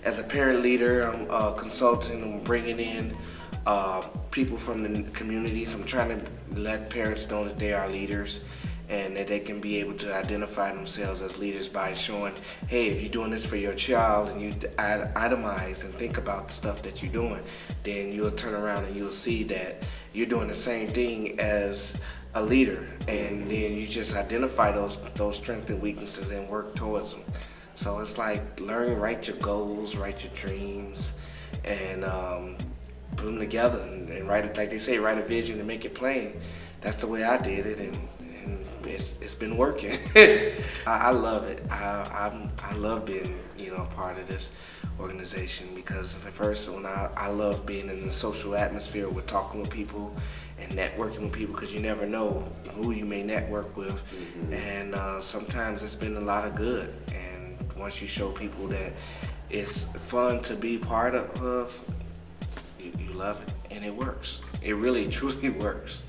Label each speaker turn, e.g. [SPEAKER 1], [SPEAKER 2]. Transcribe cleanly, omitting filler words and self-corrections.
[SPEAKER 1] as a parent leader, I'm consulting, I'm bringing in people from the communities. I'm trying to let parents know that they are leaders and that they can be able to identify themselves as leaders by showing, hey, if you're doing this for your child and you itemize and think about the stuff that you're doing, then you'll turn around and you'll see that you're doing the same thing as a leader, and then you just identify those strengths and weaknesses and work towards them. So it's like learn, write your goals, write your dreams, and put them together and write it, like they say, write a vision and make it plain. That's the way I did it, and it's been working. I love it. I love being, a part of this organization, because at first when I love being in the social atmosphere with talking with people and networking with people, because you never know who you may network with. And sometimes it's been a lot of good, and once you show people that it's fun to be part of, you love it, and it works. It really truly works.